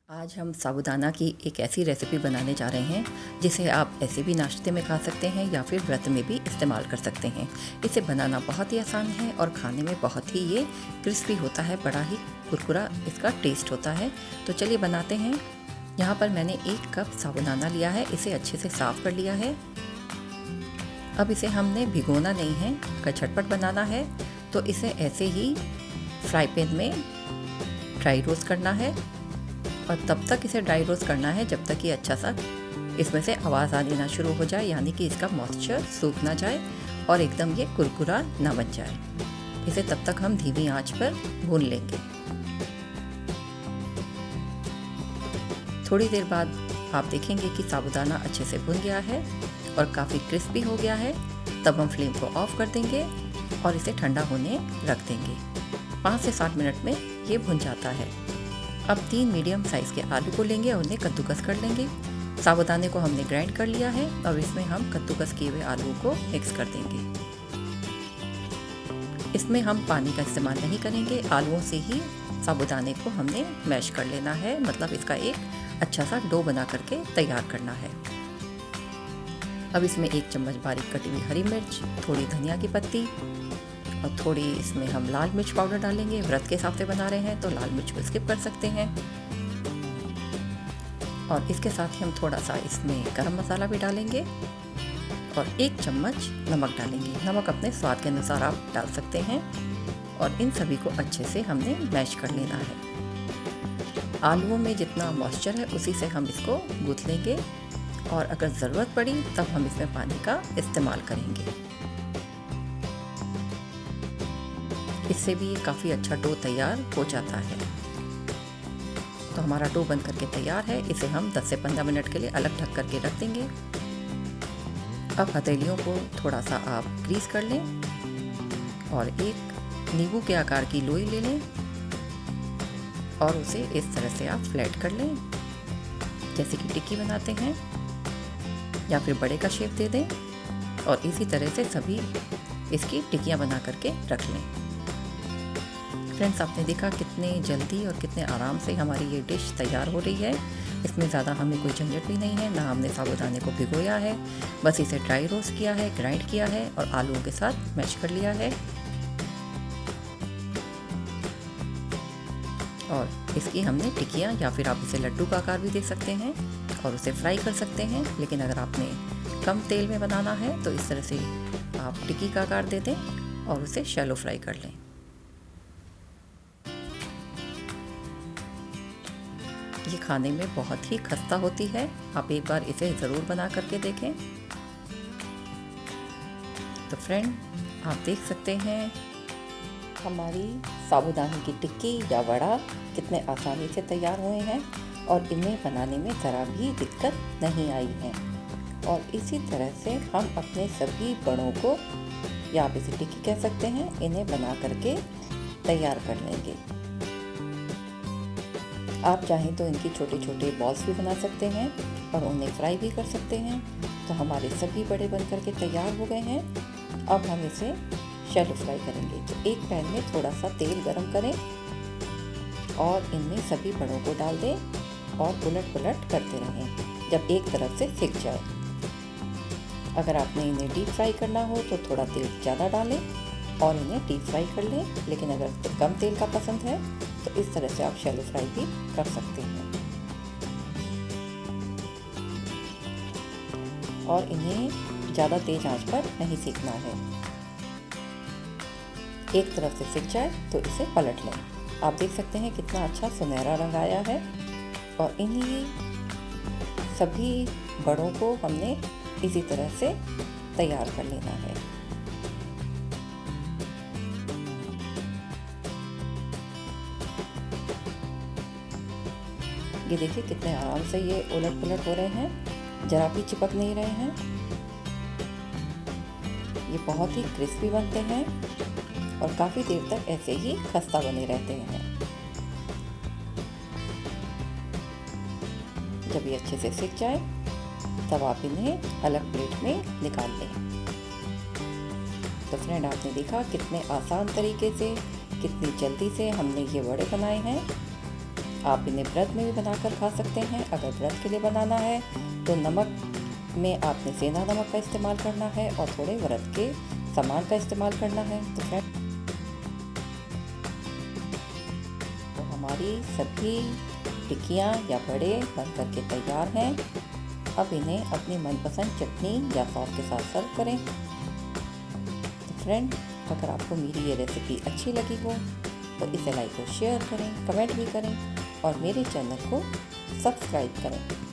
आज हम साबूदाना की एक ऐसी रेसिपी बनाने जा रहे हैं जिसे आप ऐसे भी नाश्ते में खा सकते हैं या फिर व्रत में भी इस्तेमाल कर सकते हैं। इसे बनाना बहुत ही आसान है और खाने में बहुत ही ये क्रिस्पी होता है, बड़ा ही कुरकुरा इसका टेस्ट होता है। तो चलिए बनाते हैं। यहाँ पर मैंने 1 कप साबूदाना लिया है, इसे अच्छे से साफ़ कर लिया है। अब इसे हमने भिगोना नहीं है, अगर झटपट बनाना है तो इसे ऐसे ही फ्राई पैन में ड्राई रोस्ट करना है और तब तक इसे ड्राई रोस्ट करना है जब तक ये अच्छा सा इसमें से आवाज़ आनी ना शुरू हो जाए, यानी कि इसका मॉइस्चर सूख ना जाए और एकदम ये कुरकुरा ना बन जाए। इसे तब तक हम धीमी आंच पर भून लेंगे। थोड़ी देर बाद आप देखेंगे कि साबूदाना अच्छे से भुन गया है और काफ़ी क्रिस्पी हो गया है। तब हम फ्लेम को ऑफ कर देंगे और इसे ठंडा होने रख देंगे। 5 से 7 मिनट में ये भुन जाता है। अब 3 मीडियम साइज़ के आलू को लेंगे और उन्हें कद्दूकस कर लेंगे। साबूदाने को हमने ग्राइंड कर लिया है और इसमें हम कद्दूकस किए हुए आलू को मिक्स कर देंगे। इसमें हम पानी का इस्तेमाल नहीं करेंगे, आलूओं से ही साबूदाने को हमने मैश कर लेना है, मतलब इसका एक अच्छा सा डो बना करके तैयार करना है। अब इसमें 1 चम्मच बारीक कटी हुई हरी मिर्च, थोड़ी धनिया की पत्ती और थोड़ी इसमें हम लाल मिर्च पाउडर डालेंगे। व्रत के हिसाब से बना रहे हैं तो लाल मिर्च को स्किप कर सकते हैं। और इसके साथ ही हम थोड़ा सा इसमें गरम मसाला भी डालेंगे और 1 चम्मच नमक डालेंगे। नमक अपने स्वाद के अनुसार आप डाल सकते हैं और इन सभी को अच्छे से हमने मैश कर लेना है। आलूओं में जितना मॉइस्चर है उसी से हम इसको गूँथ लेंगे और अगर ज़रूरत पड़ी तब हम इसमें पानी का इस्तेमाल करेंगे। इससे भी काफ़ी अच्छा डो तैयार हो जाता है। तो हमारा डो बन करके तैयार है। इसे हम 10 से 15 मिनट के लिए अलग ढक करके रख देंगे। अब हथेलियों को थोड़ा सा आप ग्रीस कर लें और एक नींबू के आकार की लोई ले लें और उसे इस तरह से आप फ्लैट कर लें, जैसे कि टिक्की बनाते हैं, या फिर बड़े का शेप दे दें और इसी तरह से सभी इसकी टिक्कियाँ बना करके रख लें। फ्रेंड्स, आपने देखा कितने जल्दी और कितने आराम से हमारी ये डिश तैयार हो रही है। इसमें ज़्यादा हमें कोई झंझट भी नहीं है, ना हमने साबूदाने को भिगोया है, बस इसे ड्राई रोस्ट किया है, ग्राइंड किया है और आलूओं के साथ मैश कर लिया है। और इसकी हमने टिक्कियाँ या फिर आप इसे लड्डू का आकार भी दे सकते हैं और उसे फ्राई कर सकते हैं, लेकिन अगर आपने कम तेल में बनाना है तो इस तरह से आप टिक्की का आकार दे दें और उसे शैलो फ्राई कर लें। ये खाने में बहुत ही खस्ता होती है, आप एक बार इसे ज़रूर बना करके देखें। तो फ्रेंड, आप देख सकते हैं हमारी साबूदाने की टिक्की या वड़ा कितने आसानी से तैयार हुए हैं और इन्हें बनाने में ज़रा भी दिक्कत नहीं आई है। और इसी तरह से हम अपने सभी बड़ों को, या आप इसे टिक्की कह सकते हैं, इन्हें बना करके तैयार कर लेंगे। आप चाहें तो इनकी छोटे छोटे बॉल्स भी बना सकते हैं और उन्हें फ्राई भी कर सकते हैं। तो हमारे सभी बड़े बन करके तैयार हो गए हैं। अब हम इसे शैलो फ्राई करेंगे। तो एक पैन में थोड़ा सा तेल गरम करें और इनमें सभी बड़ों को डाल दें और उलट पुलट करते रहें जब एक तरफ से सिक जाए। अगर आपने इन्हें डीप फ्राई करना हो तो थोड़ा तेल ज़्यादा डालें और इन्हें डीप फ्राई कर लें, लेकिन अगर कम तेल का पसंद है तो इस तरह से आप शैलो फ्राई भी कर सकते हैं। और इन्हें ज़्यादा तेज आंच पर नहीं सेकना है। एक तरफ से सिक जाए तो इसे पलट लें। आप देख सकते हैं कितना अच्छा सुनहरा रंग आया है। और इन्हीं सभी बड़ों को हमने इसी तरह से तैयार कर लेना है। ये देखिए कितने आराम से ये उलट पुलट हो रहे हैं, जरा भी चिपक नहीं रहे हैं। ये बहुत ही क्रिस्पी बनते हैं और काफ़ी देर तक ऐसे ही खस्ता बने रहते हैं। जब ये अच्छे से सिक जाए तब आप इन्हें अलग प्लेट में निकाल लें। तो फ्रेंड, आपने देखा कितने आसान तरीके से, कितनी जल्दी से हमने ये वड़े बनाए हैं। आप इन्हें व्रत में भी बनाकर खा सकते हैं। अगर व्रत के लिए बनाना है तो नमक में आपने सेंधा नमक का इस्तेमाल करना है और थोड़े व्रत के सामान का इस्तेमाल करना है। तो फ्रेंड, तो हमारी सभी टिक्कियाँ या बड़े बन करके तैयार हैं। अब इन्हें अपनी मनपसंद चटनी या सॉस के साथ सर्व करें। तो फ्रेंड, अगर आपको मेरी ये रेसिपी अच्छी लगी हो तो इसे लाइक और शेयर करें, कमेंट भी करें और मेरे चैनल को सब्सक्राइब करें।